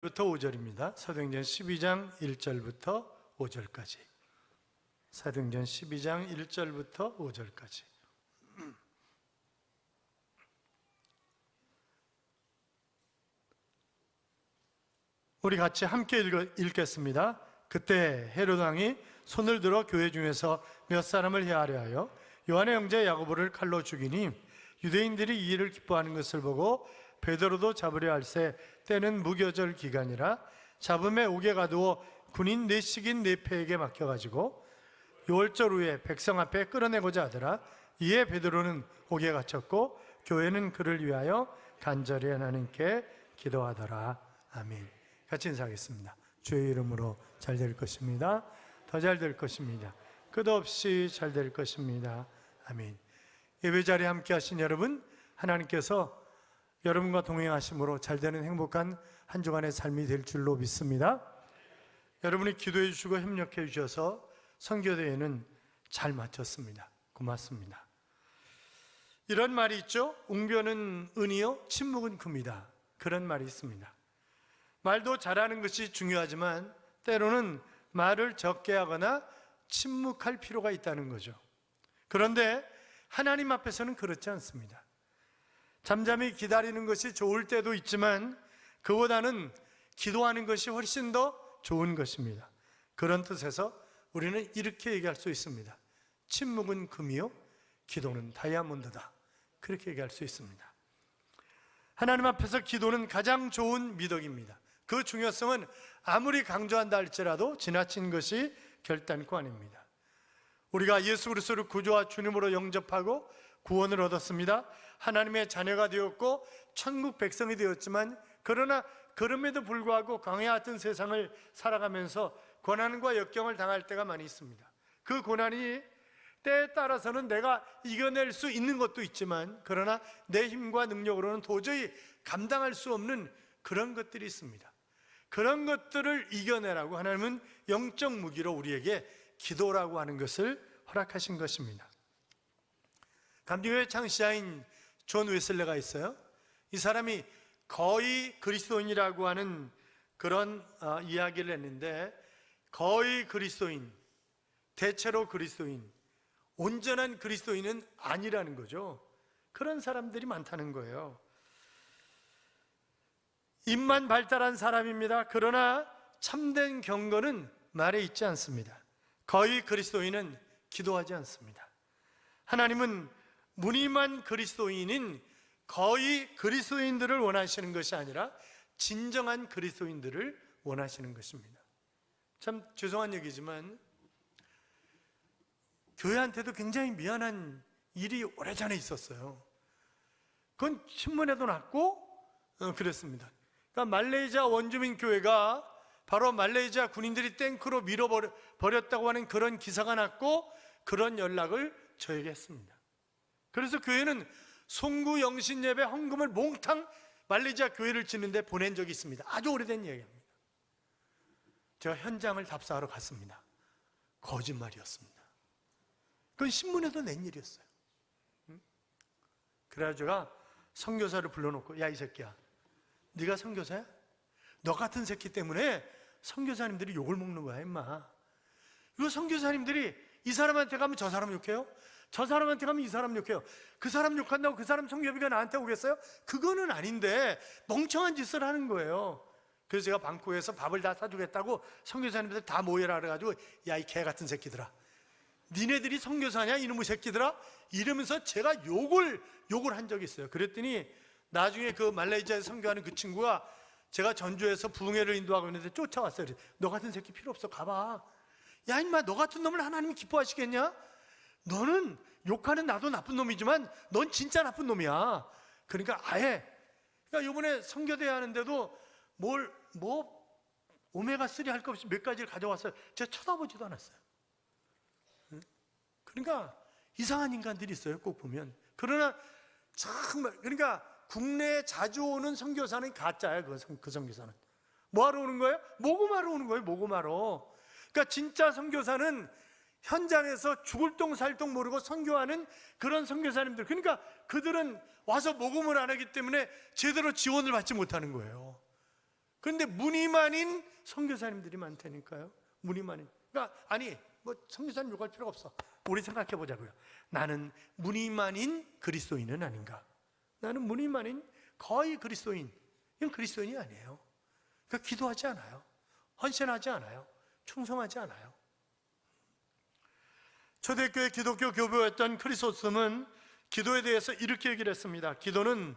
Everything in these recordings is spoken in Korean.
부터 5절입니다. 사도행전 12장 1절부터 5절까지. 사도행전 12장 1절부터 5절까지. 우리 같이 함께 읽겠습니다. 그때 헤로드 왕이 손을 들어 교회 중에서 몇 사람을 해하려 하여 요한의 형제 야고보를 칼로 죽이니 유대인들이 이 일을 기뻐하는 것을 보고 베드로도 잡으려 할새 때는 무교절 기간이라 잡음에 옥에 가두어 군인 내식인 네패에게 맡겨가지고 6월절 후에 백성 앞에 끌어내고자 하더라. 이에 베드로는 옥에 갇혔고 교회는 그를 위하여 간절히 하나님께 기도하더라. 아멘. 같이 인사하겠습니다. 주의 이름으로 잘 될 것입니다. 더 잘 될 것입니다. 끝없이 잘 될 것입니다. 아멘. 예배 자리에 함께 하신 여러분, 하나님께서 여러분과 동행하심으로 잘되는 행복한 한 주간의 삶이 될 줄로 믿습니다. 여러분이 기도해 주시고 협력해 주셔서 선교대회는 잘 마쳤습니다. 고맙습니다. 이런 말이 있죠. 웅변은 은이요 침묵은 금이다. 그런 말이 있습니다. 말도 잘하는 것이 중요하지만 때로는 말을 적게 하거나 침묵할 필요가 있다는 거죠. 그런데 하나님 앞에서는 그렇지 않습니다. 잠잠히 기다리는 것이 좋을 때도 있지만 그보다는 기도하는 것이 훨씬 더 좋은 것입니다. 그런 뜻에서 우리는 이렇게 얘기할 수 있습니다. 침묵은 금이요 기도는 다이아몬드다. 그렇게 얘기할 수 있습니다. 하나님 앞에서 기도는 가장 좋은 미덕입니다. 그 중요성은 아무리 강조한다 할지라도 지나친 것이 결단코 아닙니다. 우리가 예수 그리스도를 구주와 주님으로 영접하고 구원을 얻었습니다. 하나님의 자녀가 되었고 천국 백성이 되었지만 그러나 그럼에도 불구하고 광야 같은 세상을 살아가면서 고난과 역경을 당할 때가 많이 있습니다. 그 고난이 때에 따라서는 내가 이겨낼 수 있는 것도 있지만 그러나 내 힘과 능력으로는 도저히 감당할 수 없는 그런 것들이 있습니다. 그런 것들을 이겨내라고 하나님은 영적 무기로 우리에게 기도라고 하는 것을 허락하신 것입니다. 감리교회 창시자인 존 웨슬레가 있어요. 이 사람이 거의 그리스도인이라고 하는 그런 이야기를 했는데 거의 그리스도인, 대체로 그리스도인, 온전한 그리스도인은 아니라는 거죠. 그런 사람들이 많다는 거예요. 입만 발달한 사람입니다. 그러나 참된 경건은 말에 있지 않습니다. 거의 그리스도인은 기도하지 않습니다. 하나님은 무늬만 그리스도인인 거의 그리스도인들을 원하시는 것이 아니라 진정한 그리스도인들을 원하시는 것입니다. 참 죄송한 얘기지만 교회한테도 굉장히 미안한 일이 오래전에 있었어요. 그건 신문에도 났고 그랬습니다. 그러니까 말레이시아 원주민 교회가 바로 말레이시아 군인들이 탱크로 밀어버렸다고 하는 그런 기사가 났고 그런 연락을 저에게 했습니다. 그래서 교회는 송구 영신 예배 헌금을 몽땅 말레이시아 교회를 짓는데 보낸 적이 있습니다. 아주 오래된 이야기입니다. 제가 현장을 답사하러 갔습니다. 거짓말이었습니다. 그건 신문에도 낸 일이었어요. 그래서 제가 선교사를 불러놓고 야 이 새끼야, 네가 선교사야? 너 같은 새끼 때문에 선교사님들이 욕을 먹는 거야 임마. 이거 선교사님들이 이 사람한테 가면 저 사람 욕해요? 저 사람한테 가면 이 사람 욕해요. 그 사람 욕한다고 그 사람 선교비가 나한테 오겠어요? 그거는 아닌데 멍청한 짓을 하는 거예요. 그래서 제가 방콕에서 밥을 다 사주겠다고 선교사님들 다 모여라 그래가지고 야 이 개 같은 새끼들아, 니네들이 선교사냐 이놈의 새끼들아 이러면서 제가 욕을 한 적이 있어요. 그랬더니 나중에 그 말레이시아에서 선교하는 그 친구가 제가 전주에서 부흥회를 인도하고 있는데 쫓아왔어요. 너 같은 새끼 필요 없어, 가봐. 야 임마, 너 같은 놈을 하나님이 기뻐하시겠냐? 너는 욕하는 나도 나쁜 놈이지만 넌 진짜 나쁜 놈이야. 그러니까 아예, 그러니까 이번에 선교대회 하는데도 오메가3 할 것 없이 몇 가지를 가져왔어요. 제가 쳐다보지도 않았어요. 그러니까 이상한 인간들이 있어요, 꼭 보면. 그러나 정말, 그러니까 국내에 자주 오는 선교사는 가짜예요. 그 선교사는 뭐하러 오는 거예요? 모금하러 오는 거예요. 모금하러. 그러니까 진짜 선교사는 현장에서 죽을 똥 살 똥 모르고 선교하는 그런 선교사님들. 그러니까 그들은 와서 모금을 안 하기 때문에 제대로 지원을 받지 못하는 거예요. 그런데 무늬만인 선교사님들이 많다니까요. 무늬만인. 그러니까 아니 뭐 선교사님 욕할 필요가 없어. 우리 생각해 보자고요. 나는 무늬만인 그리스도인은 아닌가? 나는 무늬만인 거의 그리스도인. 이건 그리스도인이 아니에요. 그러니까 기도하지 않아요. 헌신하지 않아요. 충성하지 않아요. 초대교회 기독교 교부였던 크리소스tom은 기도에 대해서 이렇게 얘기를 했습니다. 기도는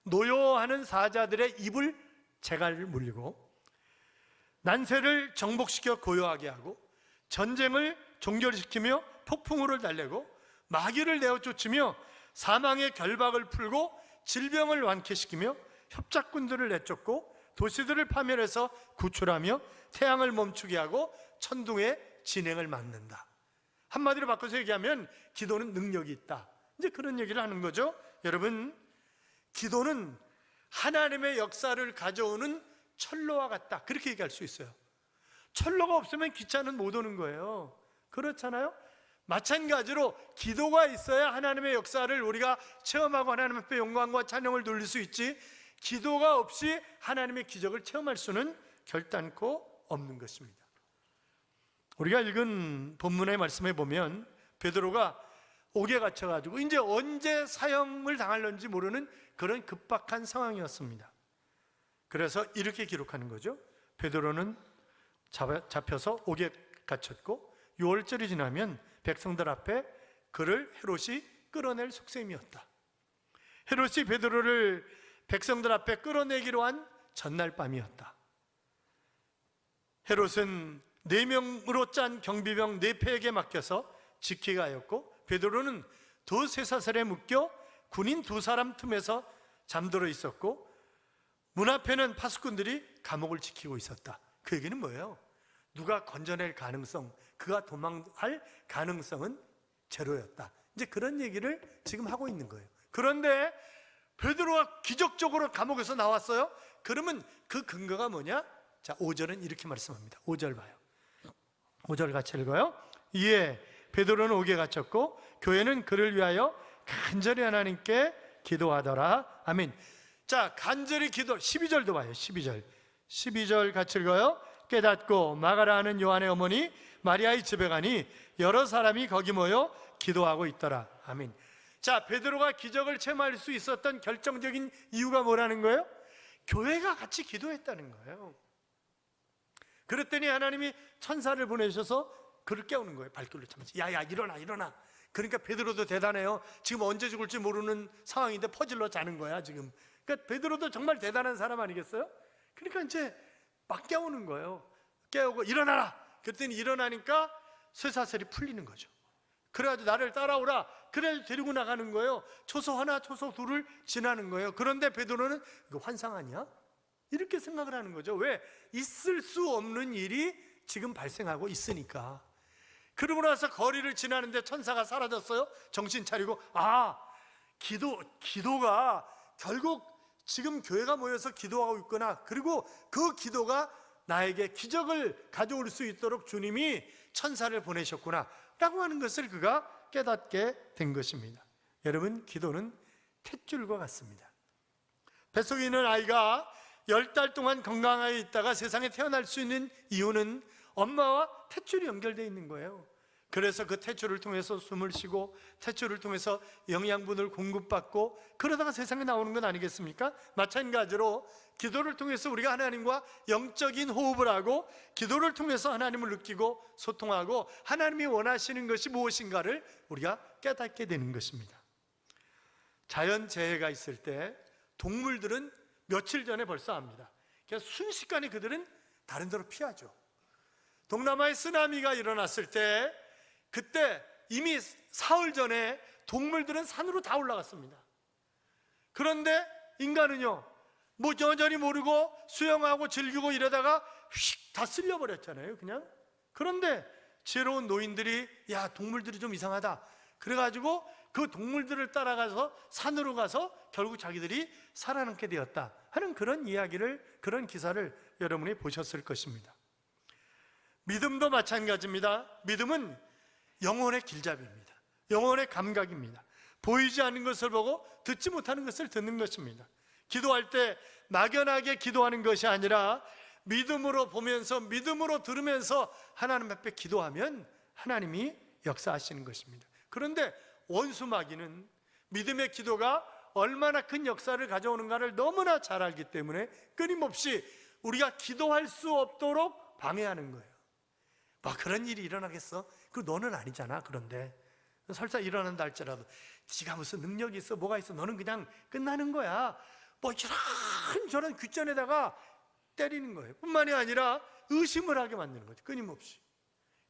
노여워하는 사자들의 입을 재갈 물리고, 난세를 정복시켜 고요하게 하고, 전쟁을 종결시키며 폭풍우를 달래고, 마귀를 내어 쫓으며 사망의 결박을 풀고, 질병을 완쾌시키며 협작꾼들을 내쫓고, 도시들을 파멸해서 구출하며 태양을 멈추게 하고 천둥의 진행을 막는다. 한마디로 바꿔서 얘기하면 기도는 능력이 있다. 이제 그런 얘기를 하는 거죠. 여러분, 기도는 하나님의 역사를 가져오는 철로와 같다. 그렇게 얘기할 수 있어요. 철로가 없으면 기차는 못 오는 거예요. 그렇잖아요? 마찬가지로 기도가 있어야 하나님의 역사를 우리가 체험하고 하나님 앞에 영광과 찬양을 돌릴 수 있지, 기도가 없이 하나님의 기적을 체험할 수는 결단코 없는 것입니다. 우리가 읽은 본문의 말씀에 보면 베드로가 옥에 갇혀가지고 이제 언제 사형을 당할는지 모르는 그런 급박한 상황이었습니다. 그래서 이렇게 기록하는 거죠. 베드로는 잡혀서 옥에 갇혔고 6월절이 지나면 백성들 앞에 그를 헤롯이 끌어낼 속셈이었다. 헤롯이 베드로를 백성들 앞에 끌어내기로 한 전날 밤이었다. 헤롯은 4명으로 짠 경비병 4패에게 맡겨서 지키게 하였고, 베드로는 도 쇠사슬에 묶여 군인 2사람 틈에서 잠들어 있었고, 문 앞에는 파수꾼들이 감옥을 지키고 있었다. 그 얘기는 뭐예요? 누가 건져낼 가능성, 그가 도망할 가능성은 제로였다. 이제 그런 얘기를 지금 하고 있는 거예요. 그런데 베드로가 기적적으로 감옥에서 나왔어요. 그러면 그 근거가 뭐냐? 자, 5절은 이렇게 말씀합니다. 5절 봐요. 5절 같이 읽어요. 이에 베드로는 옥에 갇혔고 교회는 그를 위하여 간절히 하나님께 기도하더라. 아멘. 자, 간절히 기도. 12절도 봐요. 12절 같이 읽어요. 깨닫고 마가라 하는 요한의 어머니 마리아의 집에 가니 여러 사람이 거기 모여 기도하고 있더라. 아멘. 자, 베드로가 기적을 체험할 수 있었던 결정적인 이유가 뭐라는 거예요? 교회가 같이 기도했다는 거예요. 그랬더니 하나님이 천사를 보내셔서 그를 깨우는 거예요. 발길로 차면서 야야 일어나. 그러니까 베드로도 대단해요. 지금 언제 죽을지 모르는 상황인데 퍼질러 자는 거야 지금. 그러니까 베드로도 정말 대단한 사람 아니겠어요? 그러니까 이제 막 깨우는 거예요. 깨우고 일어나라. 그랬더니 일어나니까 쇠사슬이 풀리는 거죠. 그래가지고 나를 따라오라. 그래 데리고 나가는 거예요. 초소 하나 초소 둘을 지나는 거예요. 그런데 베드로는 이거 환상 아니야? 이렇게 생각을 하는 거죠. 왜? 있을 수 없는 일이 지금 발생하고 있으니까. 그러고 나서 거리를 지나는데 천사가 사라졌어요. 정신 차리고 기도가 결국 지금 교회가 모여서 기도하고 있구나. 그리고 그 기도가 나에게 기적을 가져올 수 있도록 주님이 천사를 보내셨구나 라고 하는 것을 그가 깨닫게 된 것입니다. 여러분, 기도는 탯줄과 같습니다. 뱃속에 있는 아이가 10달 동안 건강하게 있다가 세상에 태어날 수 있는 이유는 엄마와 탯줄이 연결되어 있는 거예요. 그래서 그 탯줄을 통해서 숨을 쉬고 탯줄을 통해서 영양분을 공급받고 그러다가 세상에 나오는 건 아니겠습니까? 마찬가지로 기도를 통해서 우리가 하나님과 영적인 호흡을 하고 기도를 통해서 하나님을 느끼고 소통하고 하나님이 원하시는 것이 무엇인가를 우리가 깨닫게 되는 것입니다. 자연재해가 있을 때 동물들은 며칠 전에 벌써 압니다. 그래서 순식간에 그들은 다른 데로 피하죠. 동남아에 쓰나미가 일어났을 때 그때 이미 사흘 전에 동물들은 산으로 다 올라갔습니다. 그런데 인간은요, 뭐 여전히 모르고 수영하고 즐기고 이러다가 휙 다 쓸려버렸잖아요, 그냥. 그런데 지혜로운 노인들이 야, 동물들이 좀 이상하다. 그래가지고 그 동물들을 따라가서 산으로 가서 결국 자기들이 살아남게 되었다 하는 그런 이야기를, 그런 기사를 여러분이 보셨을 것입니다. 믿음도 마찬가지입니다. 믿음은 영혼의 길잡이입니다. 영혼의 감각입니다. 보이지 않는 것을 보고 듣지 못하는 것을 듣는 것입니다. 기도할 때 막연하게 기도하는 것이 아니라 믿음으로 보면서 믿음으로 들으면서 하나님 앞에 기도하면 하나님이 역사하시는 것입니다. 그런데 원수 마귀는 믿음의 기도가 얼마나 큰 역사를 가져오는가를 너무나 잘 알기 때문에 끊임없이 우리가 기도할 수 없도록 방해하는 거예요. 뭐 그런 일이 일어나겠어? 그 너는 아니잖아. 그런데 설사 일어난다 할지라도 네가 무슨 능력이 있어 뭐가 있어, 너는 그냥 끝나는 거야. 뭐 이런저런 귓전에다가 때리는 거예요. 뿐만이 아니라 의심을 하게 만드는 거죠. 끊임없이.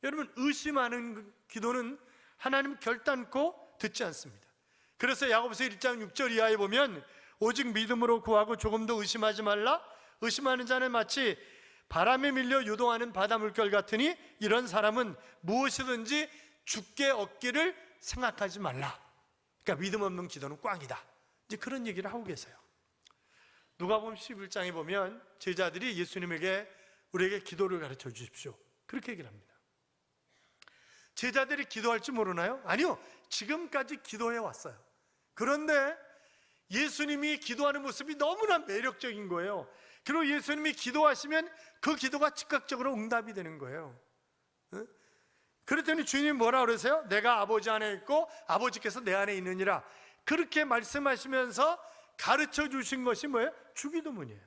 여러분, 의심하는 기도는 하나님 결단코 듣지 않습니다. 그래서 야고보서 1장 6절 이하에 보면 오직 믿음으로 구하고 조금도 의심하지 말라. 의심하는 자는 마치 바람에 밀려 요동하는 바다 물결 같으니 이런 사람은 무엇이든지 죽게 얻기를 생각하지 말라. 그러니까 믿음 없는 기도는 꽝이다. 이제 그런 얘기를 하고 계세요. 누가복음 11장에 보면 제자들이 예수님에게 우리에게 기도를 가르쳐 주십시오, 그렇게 얘기를 합니다. 제자들이 기도할 줄 모르나요? 아니요, 지금까지 기도해 왔어요. 그런데 예수님이 기도하는 모습이 너무나 매력적인 거예요. 그리고 예수님이 기도하시면 그 기도가 즉각적으로 응답이 되는 거예요. 그랬더니 주님이 뭐라 그러세요? 내가 아버지 안에 있고 아버지께서 내 안에 있느니라. 그렇게 말씀하시면서 가르쳐 주신 것이 뭐예요? 주기도문이에요.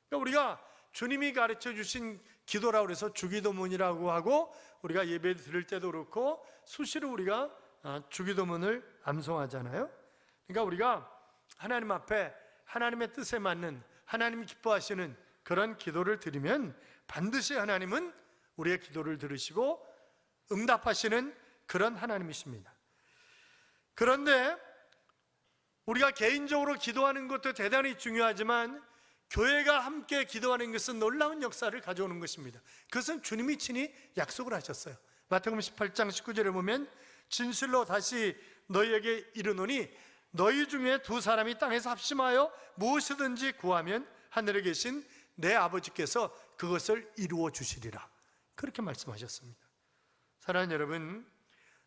그러니까 우리가 주님이 가르쳐 주신 기도라고 해서 주기도문이라고 하고 우리가 예배 드릴 때도 그렇고 수시로 우리가 주기도문을 암송하잖아요. 그러니까 우리가 하나님 앞에 하나님의 뜻에 맞는, 하나님이 기뻐하시는 그런 기도를 드리면 반드시 하나님은 우리의 기도를 들으시고 응답하시는 그런 하나님이십니다. 그런데 우리가 개인적으로 기도하는 것도 대단히 중요하지만 교회가 함께 기도하는 것은 놀라운 역사를 가져오는 것입니다. 그것은 주님이 친히 약속을 하셨어요. 마태복음 18장 19절에 보면 진실로 다시 너희에게 이르노니 너희 중에 두 사람이 땅에서 합심하여 무엇이든지 구하면 하늘에 계신 내 아버지께서 그것을 이루어 주시리라. 그렇게 말씀하셨습니다. 사랑하는 여러분,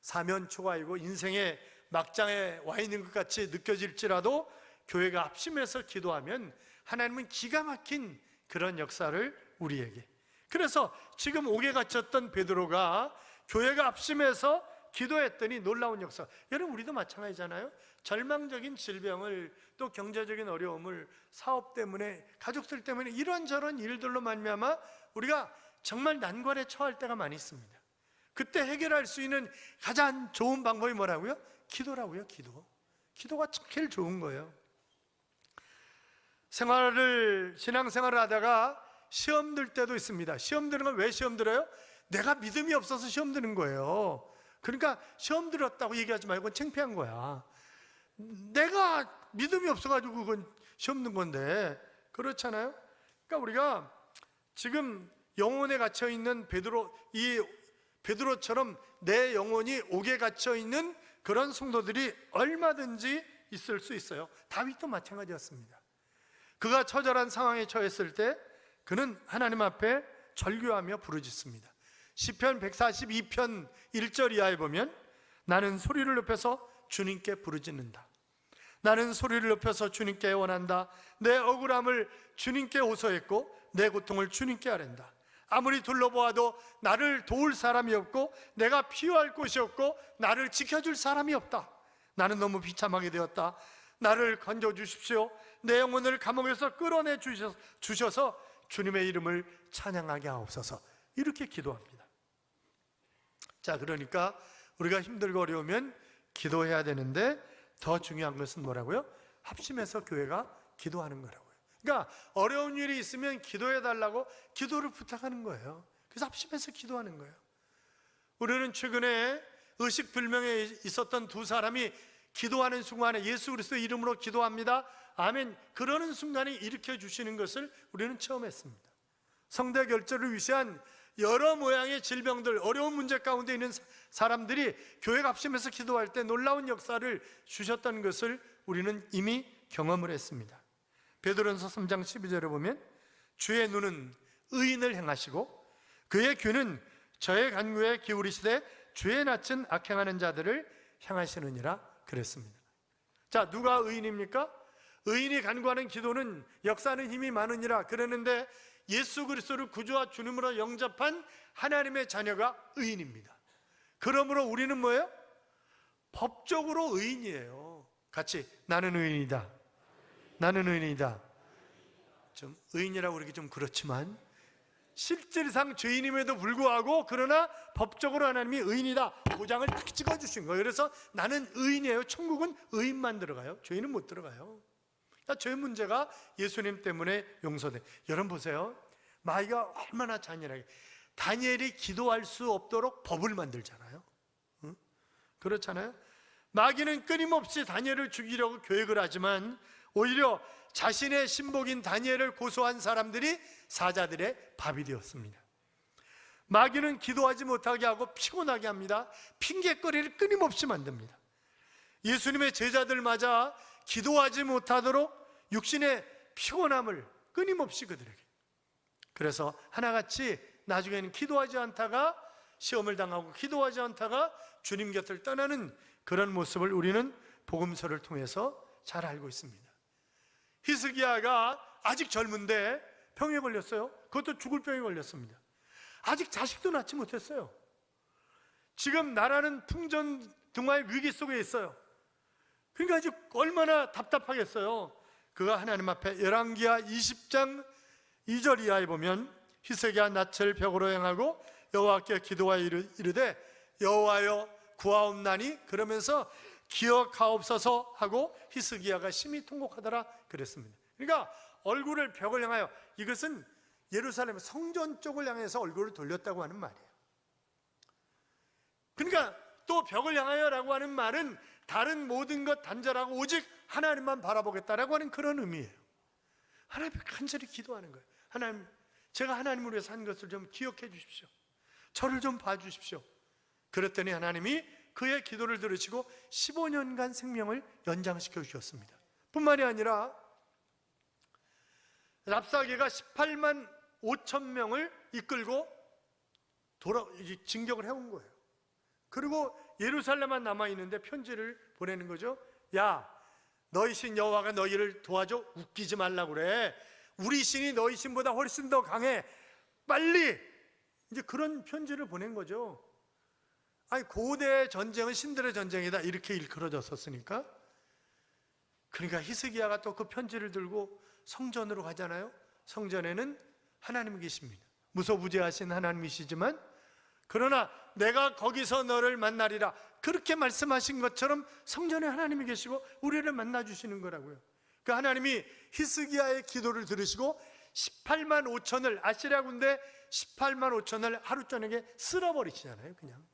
사면초가이고 인생의 막장에 와 있는 것 같이 느껴질지라도 교회가 합심해서 기도하면 하나님은 기가 막힌 그런 역사를 우리에게. 그래서 지금 옥에 갇혔던 베드로가 교회가 합심해서 기도했더니 놀라운 역사. 여러분, 우리도 마찬가지잖아요. 절망적인 질병을, 또 경제적인 어려움을, 사업 때문에, 가족들 때문에 이런저런 일들로 말미암아 우리가 정말 난관에 처할 때가 많이 있습니다. 그때 해결할 수 있는 가장 좋은 방법이 뭐라고요? 기도라고요. 기도가 제일 좋은 거예요. 신앙생활을 하다가 시험 들 때도 있습니다. 시험 드는 건 왜 시험 들어요? 내가 믿음이 없어서 시험 드는 거예요. 그러니까 시험 들었다고 얘기하지 말고 창피한 거야. 내가 믿음이 없어가지고 그건 시험 든 건데. 그렇잖아요. 그러니까 우리가 지금 영혼에 갇혀있는 베드로처럼 내 영혼이 옥에 갇혀있는 그런 성도들이 얼마든지 있을 수 있어요. 다윗도 마찬가지였습니다. 그가 처절한 상황에 처했을 때 그는 하나님 앞에 절규하며 부르짖습니다. 시편 142편 1절 이하에 보면 나는 소리를 높여서 주님께 부르짖는다. 나는 소리를 높여서 주님께 원한다. 내 억울함을 주님께 호소했고 내 고통을 주님께 아랜다. 아무리 둘러보아도 나를 도울 사람이 없고 내가 피할 곳이 없고 나를 지켜줄 사람이 없다. 나는 너무 비참하게 되었다. 나를 건져주십시오. 내 영혼을 감옥에서 끌어내 주셔서 주님의 이름을 찬양하게 하옵소서. 이렇게 기도합니다. 자, 그러니까 우리가 힘들고 어려우면 기도해야 되는데 더 중요한 것은 뭐라고요? 합심해서 교회가 기도하는 거라고요. 그러니까 어려운 일이 있으면 기도해 달라고 기도를 부탁하는 거예요. 그래서 합심해서 기도하는 거예요. 우리는 최근에 의식불명에 있었던 두 사람이 기도하는 순간에 예수 그리스도의 이름으로 기도합니다. 아멘. 그러는 순간에 일으켜 주시는 것을 우리는 처음 했습니다. 성대결절을 위시한 여러 모양의 질병들, 어려운 문제 가운데 있는 사람들이 교회가 합심해서 기도할 때 놀라운 역사를 주셨다는 것을 우리는 이미 경험을 했습니다. 베드로전서 3장 12절에 보면 주의 눈은 의인을 행하시고 그의 귀는 저의 간구에 기울이시되 주의 낯은 악행하는 자들을 향하시느니라 그랬습니다. 자, 누가 의인입니까? 의인이 간구하는 기도는 역사하는 힘이 많으니라 그러는데 예수 그리스도를 구주와 주님으로 영접한 하나님의 자녀가 의인입니다. 그러므로 우리는 뭐예요? 법적으로 의인이에요. 같이 나는 의인이다. 나는 의인이다. 좀 의인이라고 그러기 좀 그렇지만 실질상 죄인임에도 불구하고 그러나 법적으로 하나님이 의인이다 도장을 탁 찍어주신 거예요. 그래서 나는 의인이에요. 천국은 의인만 들어가요. 죄인은 못 들어가요. 그러니까 죄 문제가 예수님 때문에 용서돼. 여러분 보세요. 마귀가 얼마나 잔인하게 다니엘이 기도할 수 없도록 법을 만들잖아요. 응? 그렇잖아요. 마귀는 끊임없이 다니엘을 죽이려고 계획을 하지만 오히려 자신의 신복인 다니엘을 고소한 사람들이 사자들의 밥이 되었습니다. 마귀는 기도하지 못하게 하고 피곤하게 합니다. 핑계거리를 끊임없이 만듭니다. 예수님의 제자들마저 기도하지 못하도록 육신의 피곤함을 끊임없이 그들에게. 그래서 하나같이 나중에는 기도하지 않다가 시험을 당하고 기도하지 않다가 주님 곁을 떠나는 그런 모습을 우리는 복음서를 통해서 잘 알고 있습니다. 히스기야가 아직 젊은데 병에 걸렸어요. 그것도 죽을 병에 걸렸습니다. 아직 자식도 낳지 못했어요. 지금 나라는 풍전등화의 위기 속에 있어요. 그러니까 아주 얼마나 답답하겠어요. 그가 하나님 앞에 열왕기하 20장 2절 이하에 보면 히스기야 낯을 벽으로 향하고 여호와께 기도하여 이르되 여호와여 구하옵나니 그러면서 기억하옵소서 하고 히스기야가 심히 통곡하더라 그랬습니다. 그러니까 얼굴을 벽을 향하여, 이것은 예루살렘 성전 쪽을 향해서 얼굴을 돌렸다고 하는 말이에요. 그러니까 또 벽을 향하여라고 하는 말은 다른 모든 것 단절하고 오직 하나님만 바라보겠다라고 하는 그런 의미예요. 하나님 앞에 간절히 기도하는 거예요. 하나님, 제가 하나님을 위해서 한 것을 좀 기억해 주십시오. 저를 좀 봐주십시오. 그랬더니 하나님이 그의 기도를 들으시고 15년간 생명을 연장시켜 주셨습니다. 뿐만이 아니라 랍사게가 18만 5천 명을 이끌고 진격을 해온 거예요. 그리고 예루살렘만 남아있는데 편지를 보내는 거죠. 야, 너희 신 여호와가 너희를 도와줘. 웃기지 말라고 그래. 우리 신이 너희 신보다 훨씬 더 강해. 빨리. 이제 그런 편지를 보낸 거죠. 아니, 고대 전쟁은 신들의 전쟁이다 이렇게 일컬어졌었으니까. 그러니까 히스기야가 또 그 편지를 들고 성전으로 가잖아요. 성전에는 하나님이 계십니다. 무소부재하신 하나님이시지만 그러나 내가 거기서 너를 만나리라 그렇게 말씀하신 것처럼 성전에 하나님이 계시고 우리를 만나주시는 거라고요. 그 하나님이 히스기야의 기도를 들으시고 18만 5천을 아시리아 군대 18만 5천을 하루 저녁에 쓸어버리시잖아요. 그냥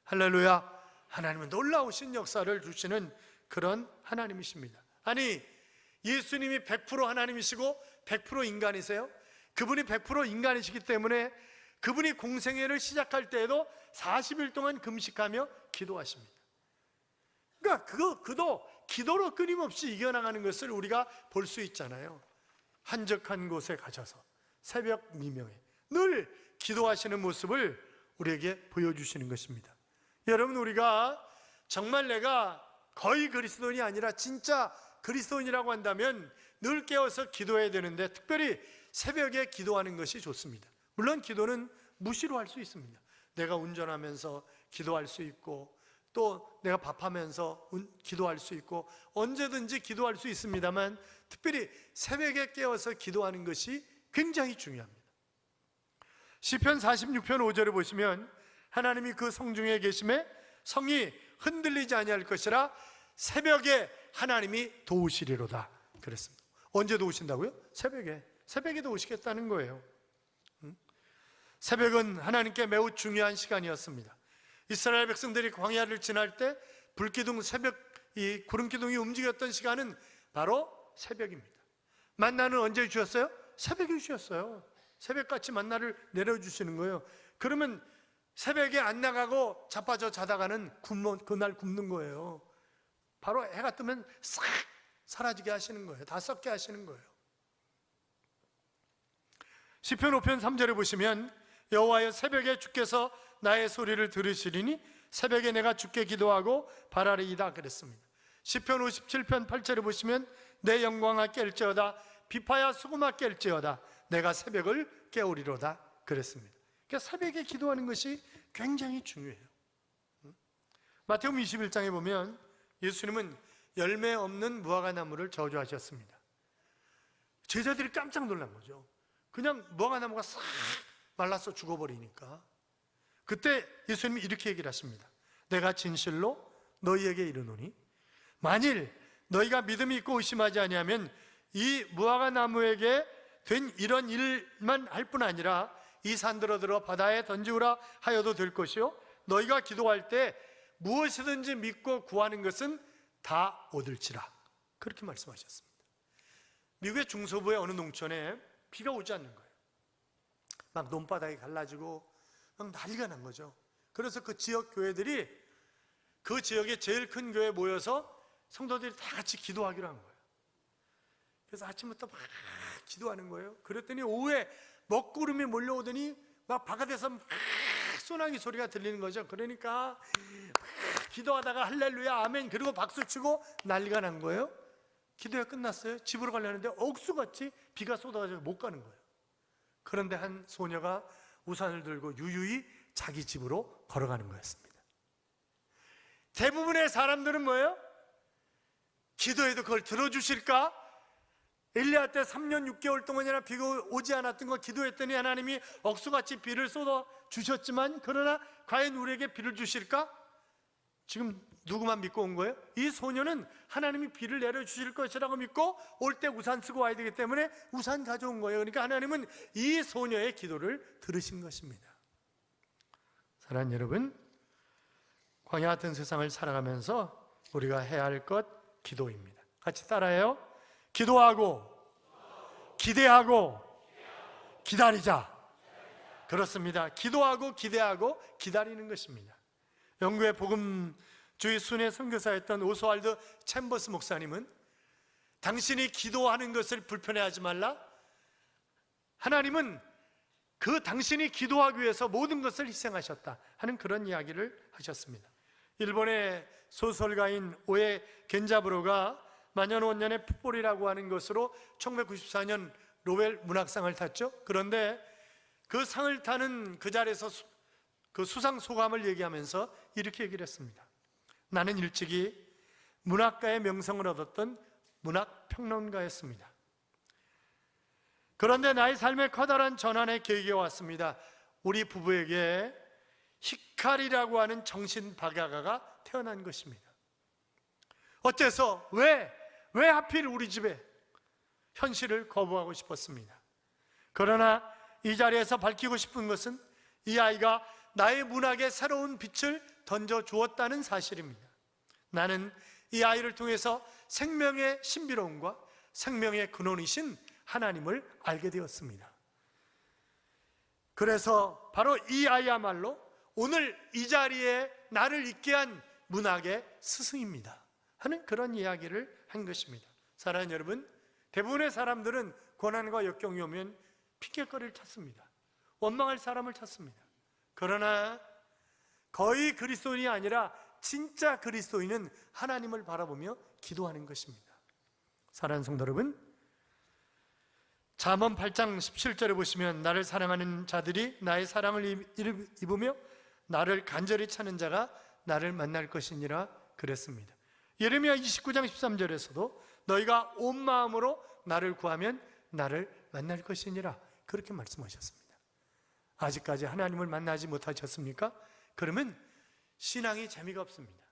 할렐루야. 하나님은 놀라우신 역사를 주시는 그런 하나님이십니다. 아니, 예수님이 100% 하나님이시고 100% 인간이세요. 그분이 100% 인간이시기 때문에 그분이 공생애를 시작할 때에도 40일 동안 금식하며 기도하십니다. 그러니까 그도 기도로 끊임없이 이겨나가는 것을 우리가 볼 수 있잖아요. 한적한 곳에 가셔서 새벽 미명에 늘 기도하시는 모습을 우리에게 보여주시는 것입니다. 여러분, 우리가 정말 내가 거의 그리스도인이 아니라 진짜 그리스도인이라고 한다면 늘 깨어서 기도해야 되는데 특별히 새벽에 기도하는 것이 좋습니다. 물론 기도는 무시로 할 수 있습니다. 내가 운전하면서 기도할 수 있고 또 내가 밥하면서 기도할 수 있고 언제든지 기도할 수 있습니다만 특별히 새벽에 깨어서 기도하는 것이 굉장히 중요합니다. 시편 46편 5절에 보시면 하나님이 그 성중에 계심에 성이 흔들리지 아니할 것이라 새벽에 하나님이 도우시리로다 그랬습니다. 언제 도우신다고요? 새벽에 도우시겠다는 거예요. 새벽은 하나님께 매우 중요한 시간이었습니다. 이스라엘 백성들이 광야를 지날 때 불기둥 새벽 이 구름기둥이 움직였던 시간은 바로 새벽입니다. 만나는 언제 주셨어요? 새벽에 주셨어요. 새벽같이 만나를 내려주시는 거예요. 그러면 새벽에 안 나가고 자빠져 자다가는 그날 굶는 거예요. 바로 해가 뜨면 싹 사라지게 하시는 거예요. 다 썩게 하시는 거예요. 시편 5편 3절에 보시면 여호와여 새벽에 주께서 나의 소리를 들으시리니 새벽에 내가 주께 기도하고 바라리이다 그랬습니다. 시편 57편 8절에 보시면 내 영광아 깰지어다 비파야 수금아 깰지어다 내가 새벽을 깨우리로다 그랬습니다. 그러니까 새벽에 기도하는 것이 굉장히 중요해요. 마태복음 21장에 보면 예수님은 열매 없는 무화과나무를 저주하셨습니다. 제자들이 깜짝 놀란 거죠. 그냥 무화과나무가 싹 말라서 죽어버리니까. 그때 예수님이 이렇게 얘기를 하십니다. 내가 진실로 너희에게 이르노니 만일 너희가 믿음이 있고 의심하지 아니하면 이 무화과나무에게 된 이런 일만 할 뿐 아니라 이 산들어 들어 바다에 던지우라 하여도 될 것이요 너희가 기도할 때 무엇이든지 믿고 구하는 것은 다 얻을지라 그렇게 말씀하셨습니다. 미국의 중서부의 어느 농촌에 비가 오지 않는 거예요. 막 논바닥이 갈라지고 막 난리가 난 거죠. 그래서 그 지역 교회들이 그 지역의 제일 큰 교회에 모여서 성도들이 다 같이 기도하기로 한 거예요. 그래서 아침부터 막 기도하는 거예요. 그랬더니 오후에 먹구름이 몰려오더니 막 바깥에서 막 소나기 소리가 들리는 거죠. 그러니까 막 기도하다가 할렐루야 아멘 그리고 박수치고 난리가 난 거예요. 기도가 끝났어요. 집으로 가려는데 억수같이 비가 쏟아져서 못 가는 거예요. 그런데 한 소녀가 우산을 들고 유유히 자기 집으로 걸어가는 거였습니다. 대부분의 사람들은 뭐예요? 기도해도 그걸 들어주실까? 엘리야 때 3년 6개월 동안이나 비가 오지 않았던 거 기도했더니 하나님이 억수같이 비를 쏟아 주셨지만 그러나 과연 우리에게 비를 주실까? 지금 누구만 믿고 온 거예요? 이 소녀는 하나님이 비를 내려주실 것이라고 믿고 올 때 우산 쓰고 와야 되기 때문에 우산 가져온 거예요. 그러니까 하나님은 이 소녀의 기도를 들으신 것입니다. 사랑하는 여러분, 광야 같은 세상을 살아가면서 우리가 해야 할 것 기도입니다. 같이 따라해요. 기도하고 기대하고 기다리자. 그렇습니다. 기도하고 기대하고 기다리는 것입니다. 영국의 복음주의 순회 선교사였던 오스왈드 챔버스 목사님은 당신이 기도하는 것을 불편해하지 말라. 하나님은 그 당신이 기도하기 위해서 모든 것을 희생하셨다 하는 그런 이야기를 하셨습니다. 일본의 소설가인 오에 겐자부로가 만년원년의 풋볼이라고 하는 것으로 1994년 노벨 문학상을 탔죠. 그런데 그 상을 타는 그 자리에서 그 수상 소감을 얘기하면서 이렇게 얘기를 했습니다. 나는 일찍이 문학가의 명성을 얻었던 문학평론가였습니다. 그런데 나의 삶에 커다란 전환의 계기가 왔습니다. 우리 부부에게 히카리라고 하는 정신박약아가 태어난 것입니다. 어째서? 왜 하필 우리 집에? 현실을 거부하고 싶었습니다. 그러나 이 자리에서 밝히고 싶은 것은 이 아이가 나의 문학에 새로운 빛을 던져주었다는 사실입니다. 나는 이 아이를 통해서 생명의 신비로움과 생명의 근원이신 하나님을 알게 되었습니다. 그래서 바로 이 아이야말로 오늘 이 자리에 나를 있게 한 문학의 스승입니다 하는 그런 이야기를 한 것입니다. 사랑하는 여러분, 대부분의 사람들은 고난과 역경이 오면 핑계거리를 찾습니다. 원망할 사람을 찾습니다. 그러나 거의 그리스도인이 아니라 진짜 그리스도인은 하나님을 바라보며 기도하는 것입니다. 사랑하는 성도 여러분, 잠언 8장 17절에 보시면 나를 사랑하는 자들이 나의 사랑을 입으며 나를 간절히 찾는 자가 나를 만날 것이니라 그랬습니다. 예레미야 29장 13절에서도 너희가 온 마음으로 나를 구하면 나를 만날 것이니라 그렇게 말씀하셨습니다. 아직까지 하나님을 만나지 못하셨습니까? 그러면 신앙이 재미가 없습니다.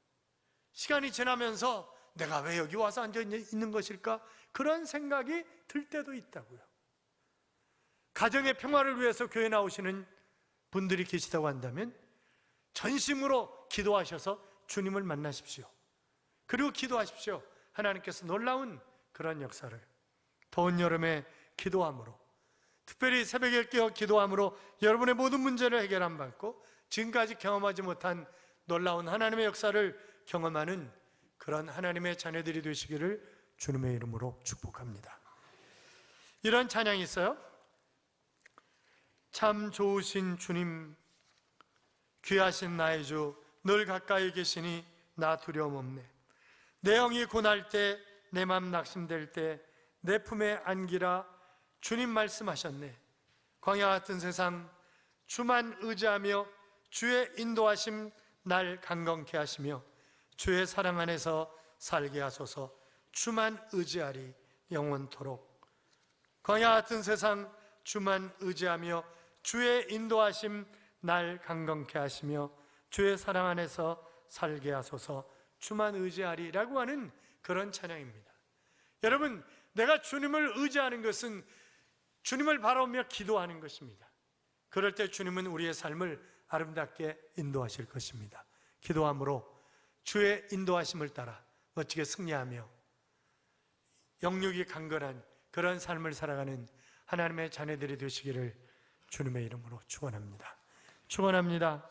시간이 지나면서 내가 왜 여기 와서 앉아 있는 것일까? 그런 생각이 들 때도 있다고요. 가정의 평화를 위해서 교회 나오시는 분들이 계시다고 한다면 전심으로 기도하셔서 주님을 만나십시오. 그리고 기도하십시오. 하나님께서 놀라운 그런 역사를 더운 여름에 기도함으로, 특별히 새벽에 깨어 기도함으로 여러분의 모든 문제를 해결함 받고 지금까지 경험하지 못한 놀라운 하나님의 역사를 경험하는 그런 하나님의 자녀들이 되시기를 주님의 이름으로 축복합니다. 이런 찬양이 있어요. 참 좋으신 주님, 귀하신 나의 주, 늘 가까이 계시니 나 두려움 없네. 내 영이 고날 때, 내 맘 낙심될 때 내 품에 안기라. 주님 말씀하셨네. 광야 같은 세상 주만 의지하며 주의 인도하심 날 강건케 하시며 주의 사랑 안에서 살게 하소서. 주만 의지하리 영원토록. 광야 같은 세상 주만 의지하며 주의 인도하심 날 강건케 하시며 주의 사랑 안에서 살게 하소서. 주만 의지하리라고 하는 그런 찬양입니다. 여러분, 내가 주님을 의지하는 것은 주님을 바라보며 기도하는 것입니다. 그럴 때 주님은 우리의 삶을 아름답게 인도하실 것입니다. 기도함으로 주의 인도하심을 따라 멋지게 승리하며 영육이 강건한 그런 삶을 살아가는 하나님의 자녀들이 되시기를 주님의 이름으로 축원합니다. 축원합니다.